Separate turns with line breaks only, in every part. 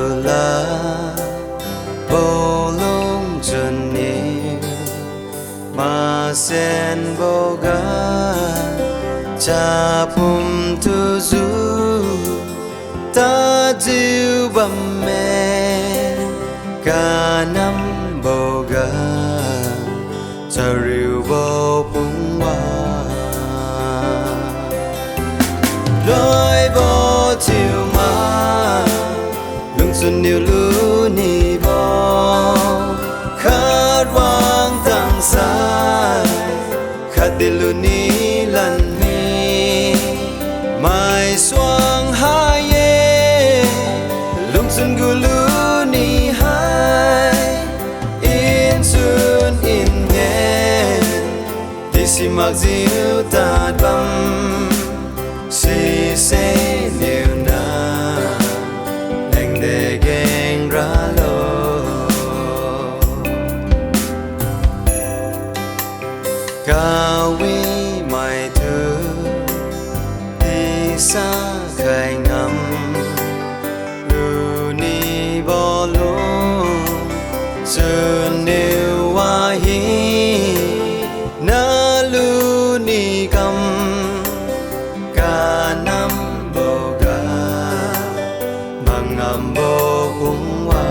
là bầu lung chân nhiều mà sen bầu gà cha phum thu du ta diu bầm mẹ cả năm bầu gà cha rìu bầu phung hoa lối vô chiều mà lung xuân nhiều lũ nì bò khát vang tang xa khát đi lũ ní lần mi mai xoang hai ye lung xuân gu lũ nì hai in xuân in nhẹ đi xì mặc diêu ta băm si se nhiều na neng de geng ra lo cao vi mai thư đi xa khai ngắm lu ni bo lo sơn nêu hoa hi na lu ni cầm cả năm bầu gà mang ngầm bầu hung hoa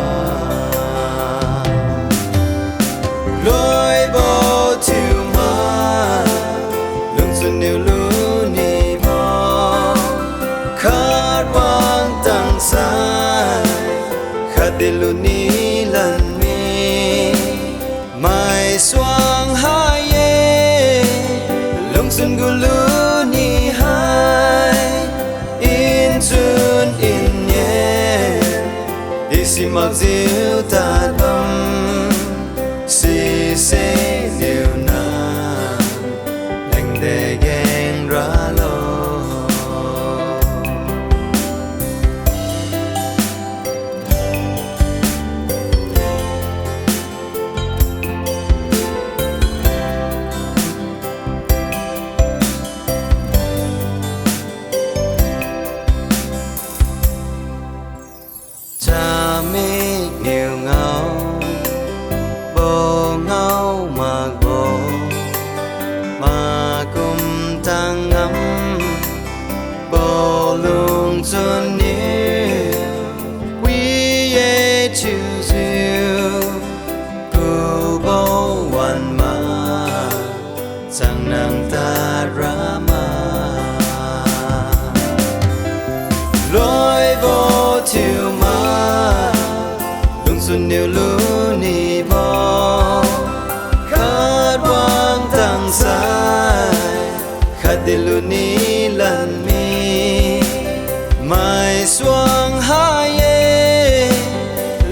lối bầu chiều mà lung xuân nhiều lũ nì bò khát vang tang xa khát đi lũ ní lần mi mai xoang hai ye lung xuân gu lũ nì in xuân in nhẹ đi xì mặc diêu ta băm xì xê nhiều na nành để ghen ra lo cha mê nhiều ngao bồ ngao mà bồ mà cùng ta ngắm bồ luôn xuân nhiều quý ye chiều chiều cụ bồ hoàn mà chẳng nàng ta ra mà lối vô chiều mà lung xuân nhiều lũ nì bò khát vang tang xa khát đi lũ ní lần mi mai xoang hai ye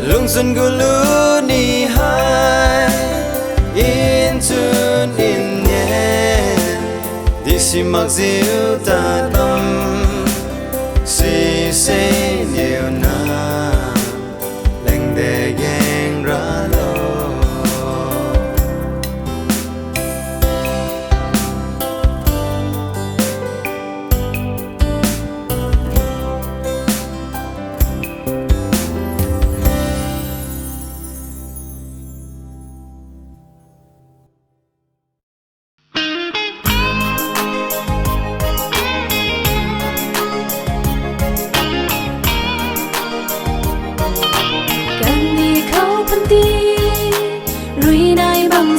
lung xuân gu lũ nì hai in xuân in nhẹ đi xì mặc diêu ta tâm si se nhiều na lành để ghen ra lo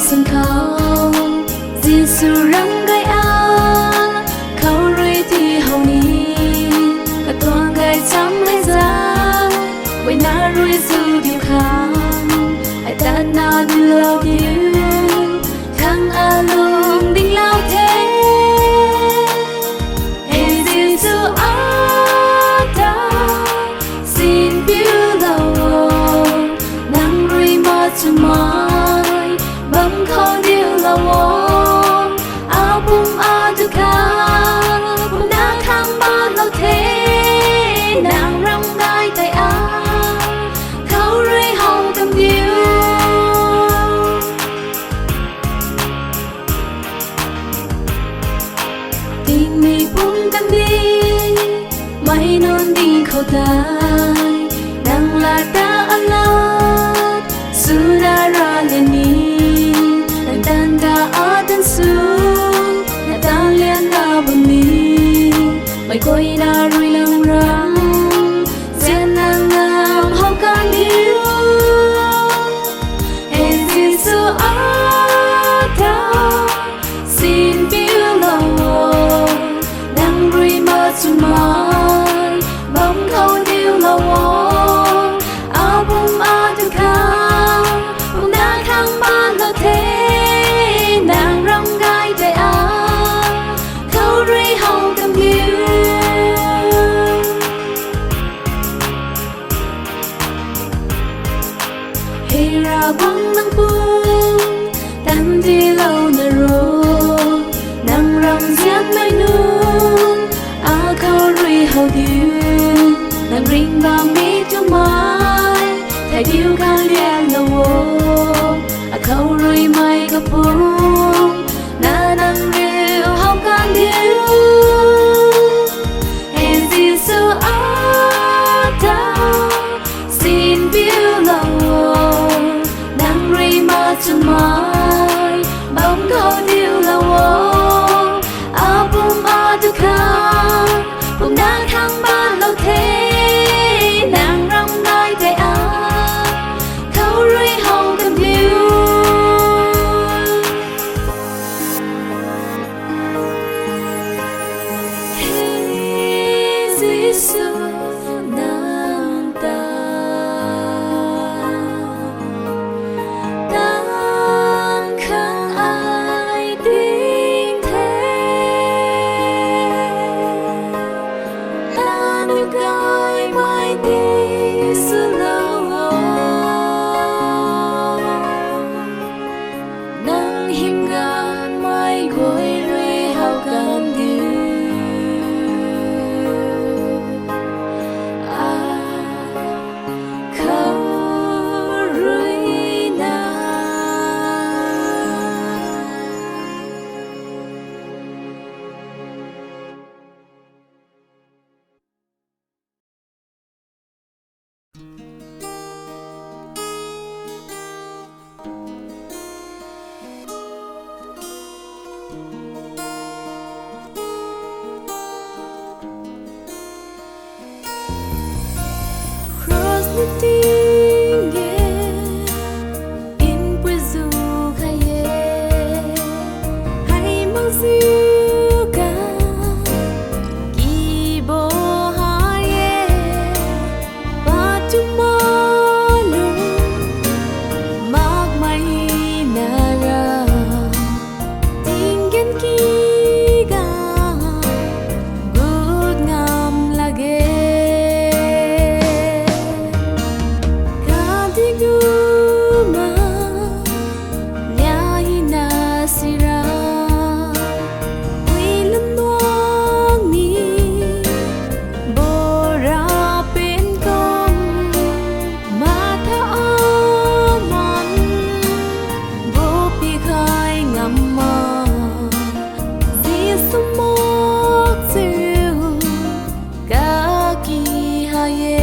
sân khấu Giêsu răng gai a khâu rơi thì hầu ni cả toa gai chăm hay ra vậy na rơi dù điều khang ai ta na đưa lao điều khang a lùng đinh lao thế hey Giêsu a ta xin biếu lao nắng rơi mà chừng mai bấm khâu điều lao a bum a du ca bum na khang ba lao thế nàng răng gai tay a khâu rơi hầu cầm điêu ai coi na rui lang rang gian nang ngam hong kan yêu en Giêsu ata xin biếu lâu nang rui mơ chu mai bóng khâu điêu lâu áo bông a tu khang bông đá khang ban lo thế nàng rong gai để a khâu rui hồng cầm biếu hay ra bóng nắng buông tan đi lâu nở rồi nàng rong giết mây nương a khâu rui hầu điêu nàng ring vang mi trong mai thay điêu ca liên lâu a khâu rui mai gặp buông na nàng điêu hồng can điêu en Giêsu ata xin biếu lâu nàng rui ma trong mai bóng khâu điêu lâu a bung a tu khang bung đá khang ban lâu thế nàng rong gai để a khâu rui hồng cầm biếu hey Giêsu nàng ta đang khang ai tin thế ta nuôi gai mai đi sự lâu nang him gan mai gối rui hao gan điêu a khâu rui na cross the thing in presu khaye hay mang siêu ca ki bo haye ba chung ma lu mak mai na ra ting gen ki ga good ngam lage Kadiguma nyai nasira wilan nuang ni bora pen kong mata aman bo pi khai ngamma Giêsu mok siêu ka ki haye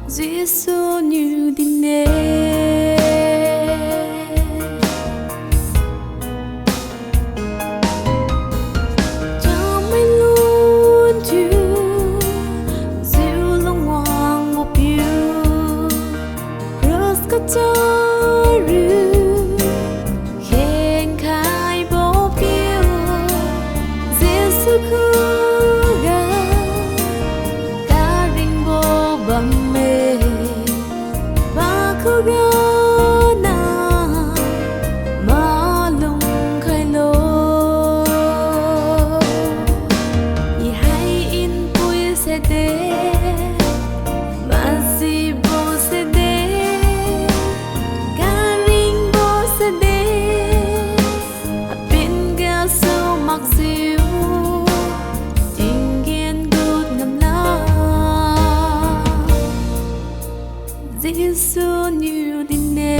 Giêsu như tin nè cho mày luôn chiều dịu lòng hoàng một yêu cross có cho rưu khen khai bố phiêu Giêsu khứ ga ca rinh vô bầm mê và khứ ga na ma lung khai lô y hay in vui sẽ đế mà si vô sẽ đế ca rinh vô sẽ đế à bên ga sâu mặc diệu tình nghiên gút ngầm la Giêsu như tin nè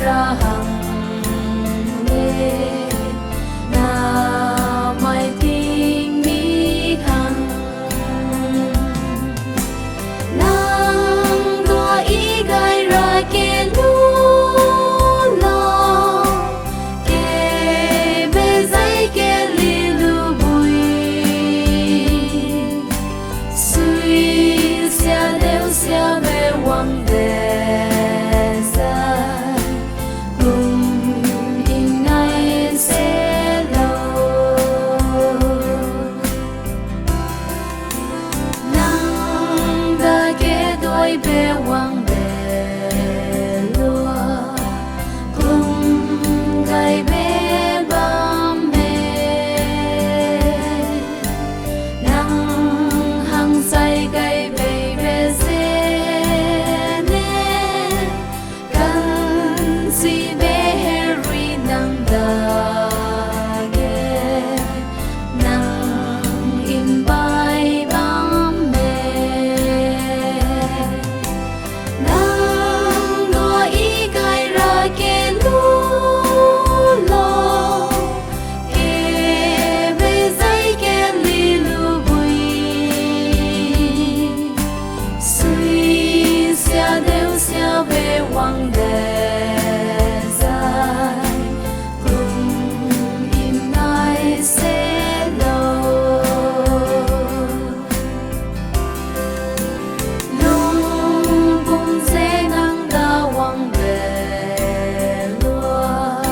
ra hằng lê na mai tình mi hằng nang tua ý gai ra kê lu lo kê bê dây kê li lu bùi suy xia đeo xia bê quăng đề bê quang bê lúa cùng gai bê bám bê nắng hăng say gai bê bê dê nê căn si bê heri nang da ghê nang in bay bám bê về quang đề dài cùng im ai sẽ lâu lung cùng sẽ nắng đã quang về lúa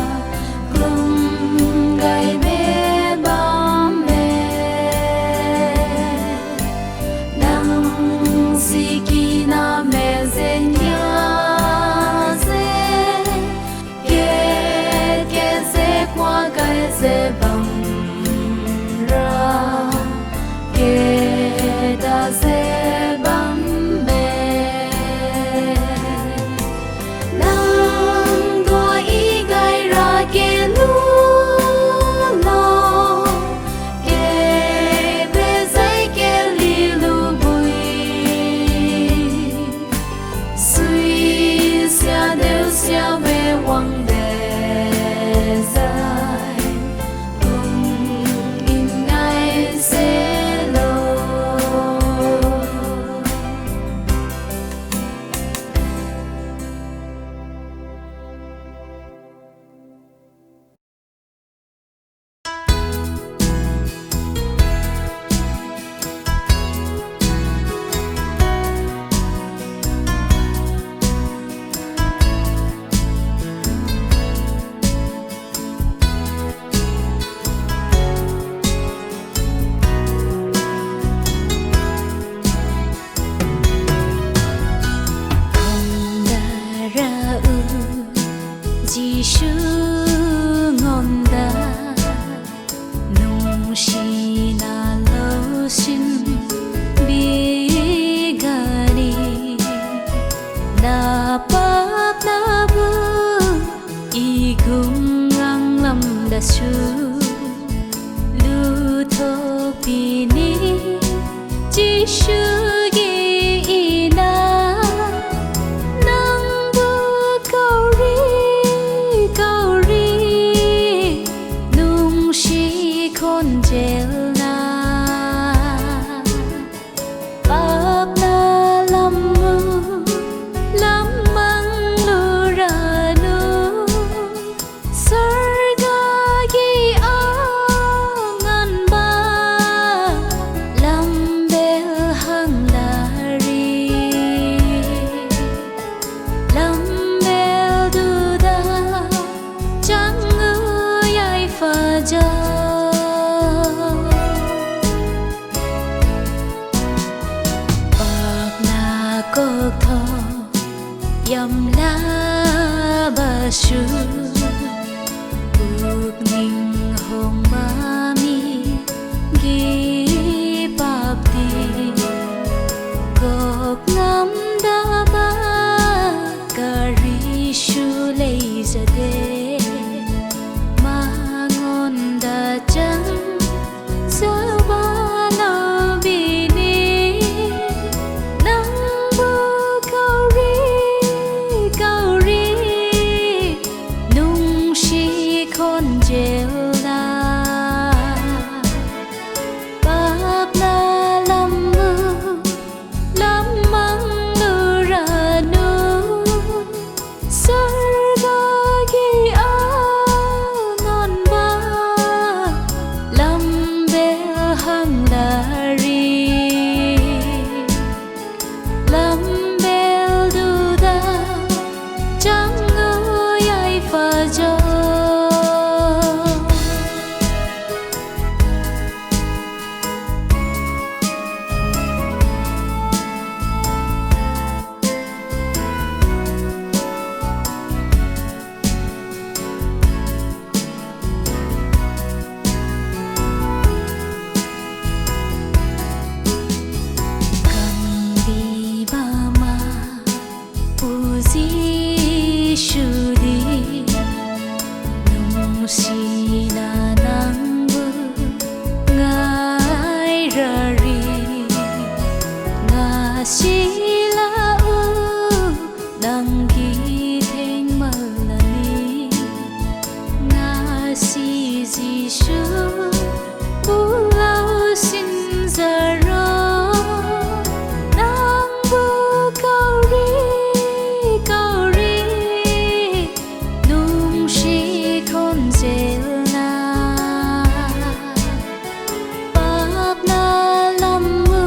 cùng gai bê bám bê nắng si kỳ na mẹ dên qua cái dễ bằng ra kê ta dễ bám bê nắng tua ý gai ra kê lu lo kê bê dây kê li lu bùi suy xia đeo xia bê quăng bê su lu thô pini chỉ sư gi na nang bu câu ri nung shi khôn gel na bab na lam mang lu ra nu yam la ba su uk ning hong ma mi gi pap ti kop ngam da ba kari shu lei za de ma ngon da chang sa ba lo bi ni nang bu câu ri malani ngasi Giêsu pulau sinzaro nang bu kauri nung shi khôn zelna bak na lamu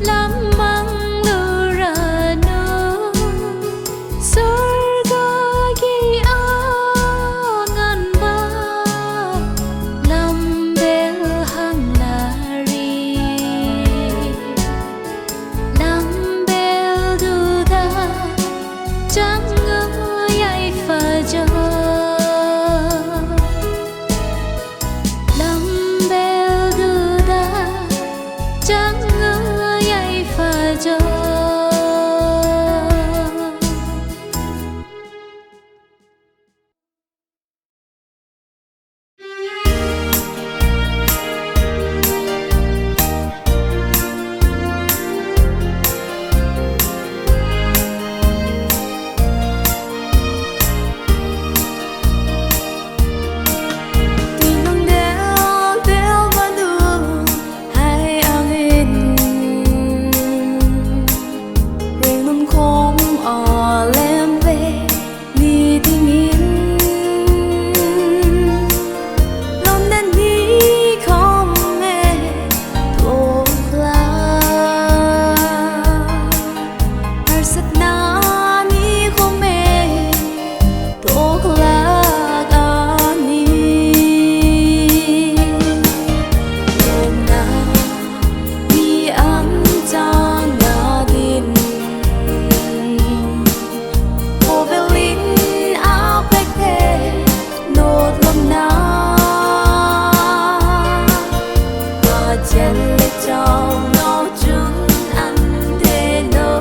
lamang lurano surga gi angan ba lambel hang lari lambel duda chẳng ngơi ai pha cho lambel duda chẳng ngơi ai pha cho Tinong del madu hai angin Ring num khom lem ve ni dingin Lom nan ni khom me thuộc la Har sat na ni khom me thuộc la ani Lom na ni an chang na din Cô về lín áo bách thế nốt lom na Và chen lệ trong nấu chun ăn thế nô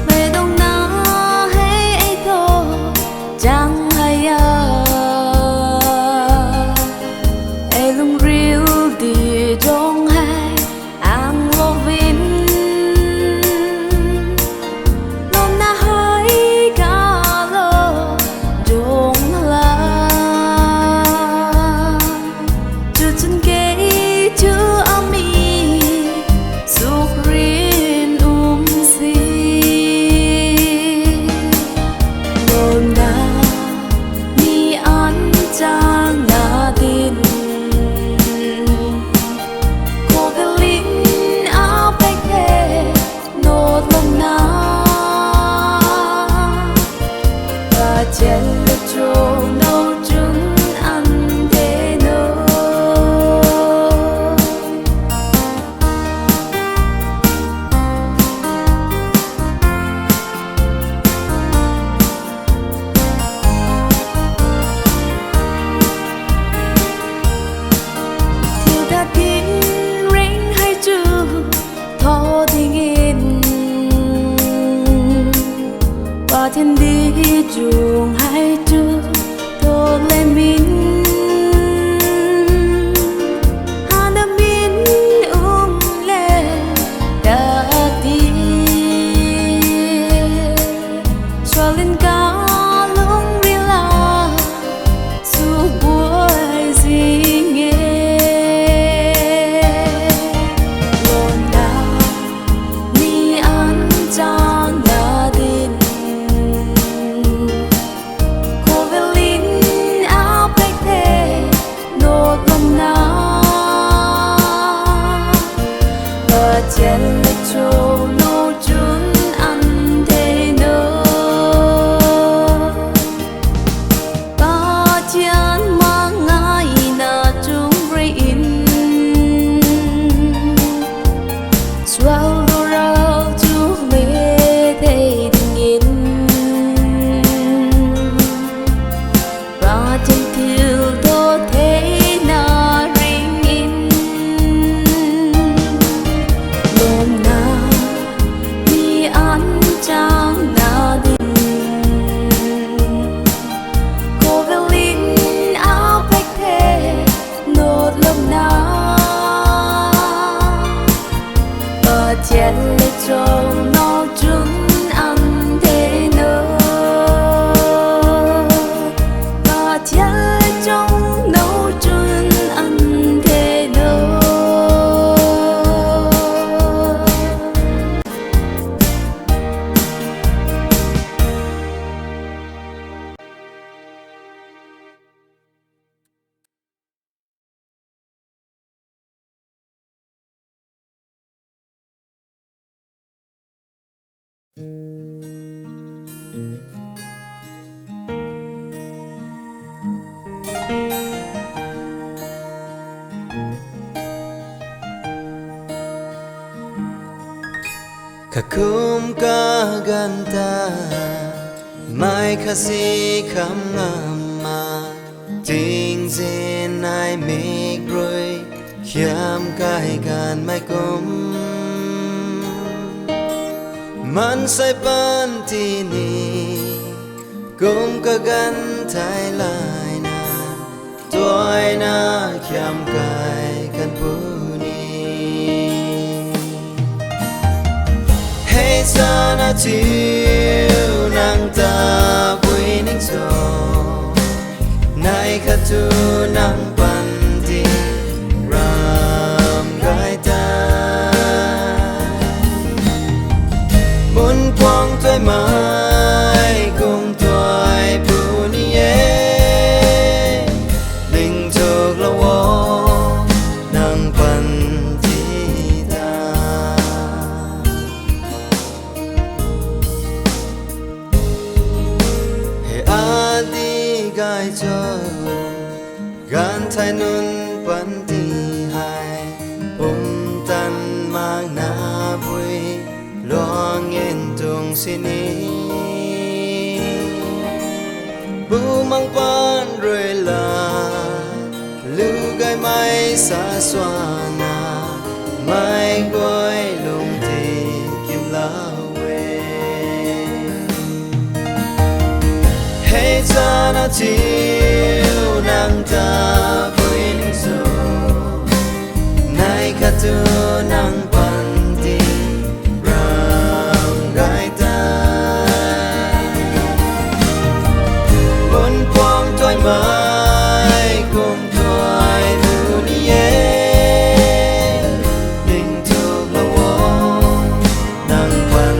Về đông na hay ấy thô chẳng hay Ê lung riu đi trong hai ang lo vin Lom na hai cả lo trong la Chu chân kế chu ami suk rin si Lom na ni an chang na din Cô về lín áo bách thế nốt lom na Và chen lệ trong nấu chun ăn thế nô Thiêu ta tin ring hay chu thọ dingin Và thiên đi chuồng hay chu thọ lên min Hana min le đã đi Cho lên cả lung ri la su buổi gì nghe Lom na ni an chang na din lệ trong nó chun ăn thế nữa và thiên lệ trong nó chun ăn thế nữa
Kakum ka ganta mai khasi kham ngama ting zin ai make roi khiam kai gan mai kum man sai pan ti ni kum ka gan thai lai na toy na khiam kai kan pu sana chiu nang ta vui ning so nai khatu nang pan ti ram gai ta mun quang toi mai cùng toi pu ni e ling chok lo wo nang pan gai cho gan thai nun pan ti hai tan mang na vui loang en tung sini bu mang pan rồi là lu gai mai sa xoa na mai goi lung ti kim lao sana chiu nang ta vui ning so nai khatu nang pan ti ram gai ta mun quang toi mai cùng toi nu ni e ning tu lo wo nang pan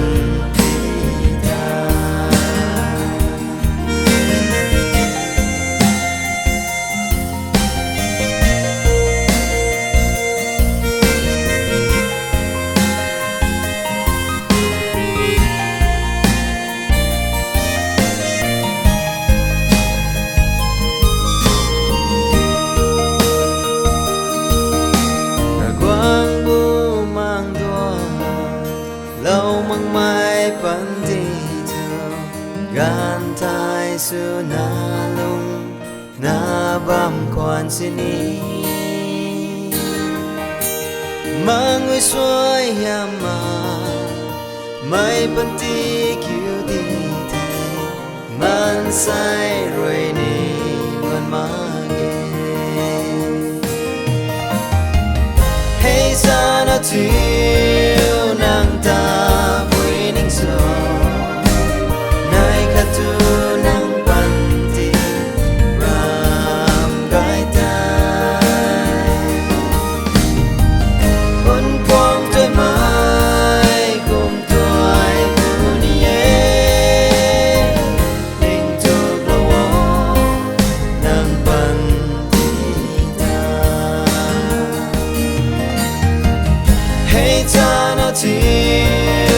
lâu mang mai pan ti cho gan tai su na lung na bam quan sini mang người xuôi ya ma mai pan ti kiu ti thai man sai rồi ni man ma ge hey sana chiu nang ta vui ning so nai khatu nang pan ti ram gai ta un quang toi mai cùng toi pu ni e ning tu lo wo nang pan ti ta hey ta na chiu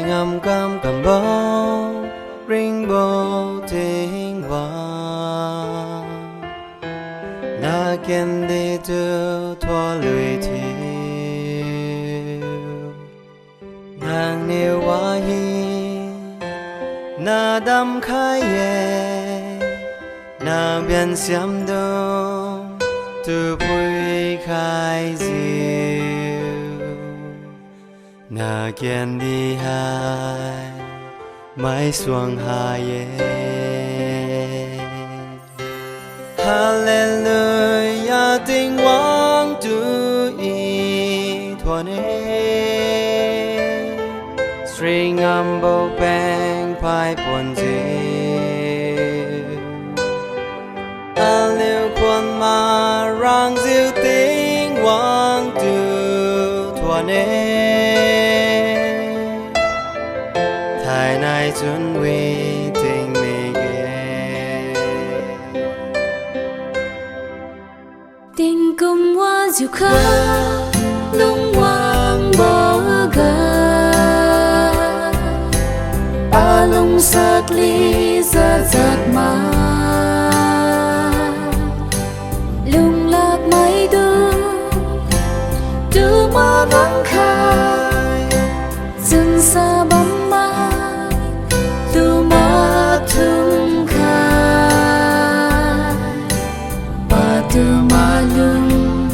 ngầm cam cầm bó rainbow tiếng hoa na ken đi từ thoa lưỡi thiêu nàng nêu hoa hi na đam khai ye na biển xiêm đông từ bụi khai diệu na ken đi hai mãi xuống hai ye Hallelujah tình quang tu y thuần string âm bầu bang pai buồn diệu Hallelujah quan ma rang diệu tình quang tu thuần thái nay chuẩn quy tình mi ghê
tình cùng hoa diệu khá lung quang bỏ gà ba lung sắc ly ra giật mà lung lạc mấy đứa mà nắng khai dừng xa bóng ma tu ma thung khai ba tu ma lung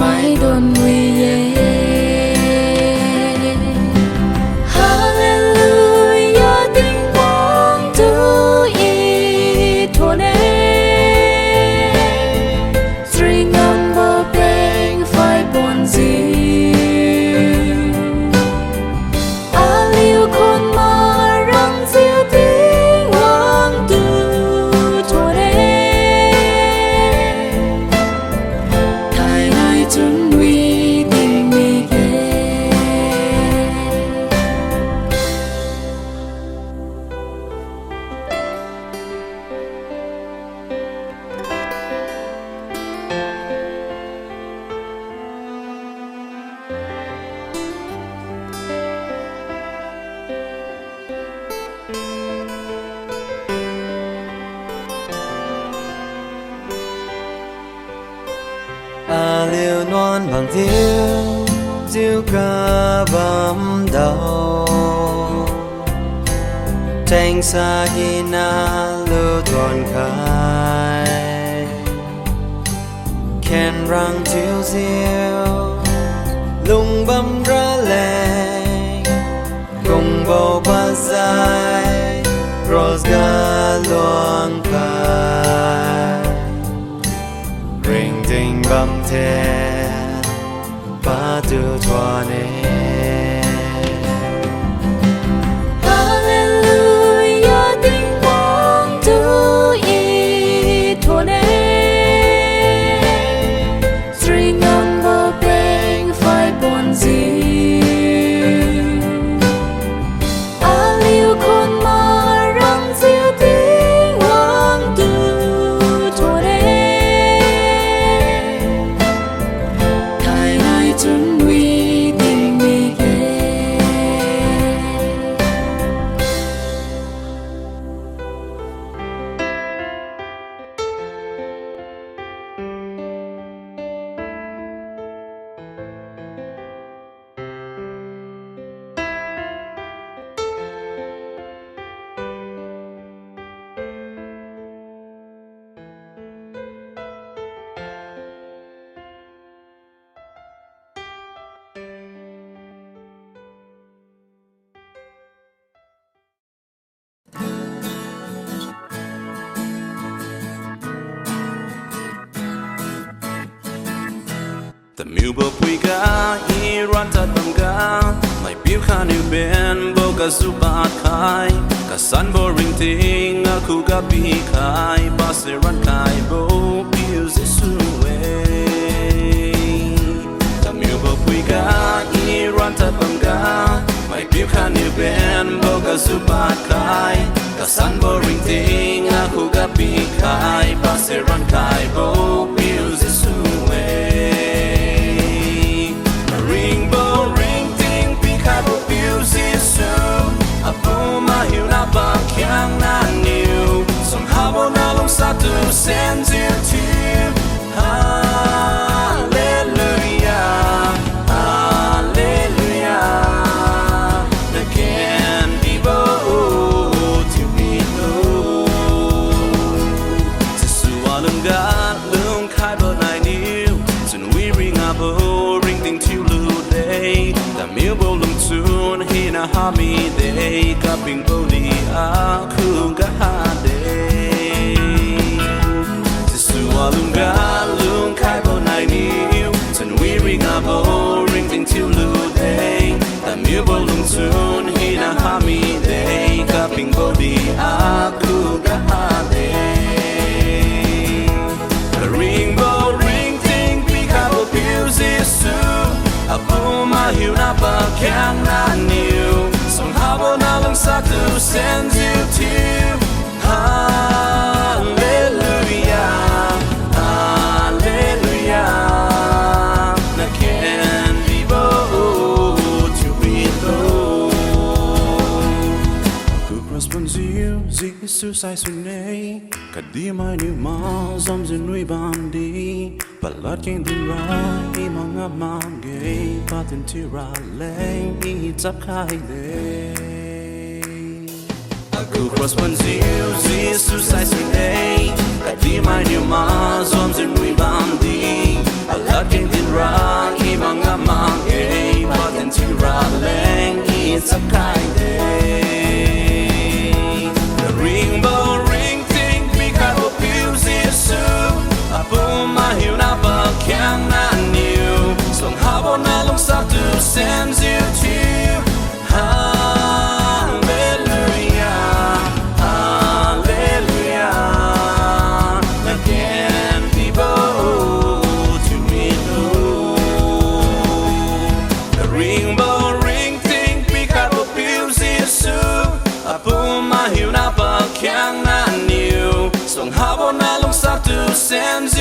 mãi đồn nguy ye Hallelujah tình quang tu y thuần string âm bầu beng phải buồn gì
liều non bằng tiếng diêu ca bám đầu tranh xa hi na lưu toàn khai khen răng chiếu diêu lung bấm ra leng cùng bầu ba dài rose ga luang khai ring ding bum te ba tu thoa ne
Hallelujah tình quang tu y thuần string âm bầu beng phải buồn gì con ma răng diệu tiếng quang tu thuần thái nay chuẩn nguy tình mi ghê
แต่มิวบ่ปุยกาอีรันตัดบังกาไม่ปิวขานิวเป็นบ่กะสุบาดคายกะสันบ่ริงติงอะคูกะปีคายบาเซรันคายบ่ปิวซิสุเวแต่มิวบ่ปุยกาอีรันตัดบังกาไม่ปิวขานิวเป็นบ่กะสุบาดคายกะสันบ่ริงติงอะคูกะปีคายบาเซรันคายบ่ปิวซิสุเวRing ting, pick up a few start to send you to Hallelujah, Hallelujah. There can be both to be known. To swallow God, lung kai but I knew. To we ring a bow, ring thing to loo day. The meal bowl soon, he na ha me day. Cupping body, cool got day. To swallow God, lung kai but I knew. To we ring a bow, ring thing to loo day. The meal bowl soon, he na ha me day. Cupping body, cool got day. The ring bowl, ring thing, pick up abuse is soon. A boom, I hear up a can not new. Somehow, I'm start to send you to Hallelujah, Hallelujah. I can't be bold to be low. Good response you, Jesus, I say, Kadima new miles, I'm in Ribandi. But Lord came to right, among a man gay, but into Raleigh, it's up high day. A good response you, Jesus, I say, Kadima new miles, I'm in Ribandi. But Lord came to right, among a man gay, but into Raleigh, it's up high day. The rainbow ring thing, because of music soon. A boom, I hear up a can not new. So how on I long start to send you to Hallelujah, Hallelujah. I can't be bold to be known. The rainbow ring thing, pick up a music soon. A boom, I hear up a can not new. So how on I long start to send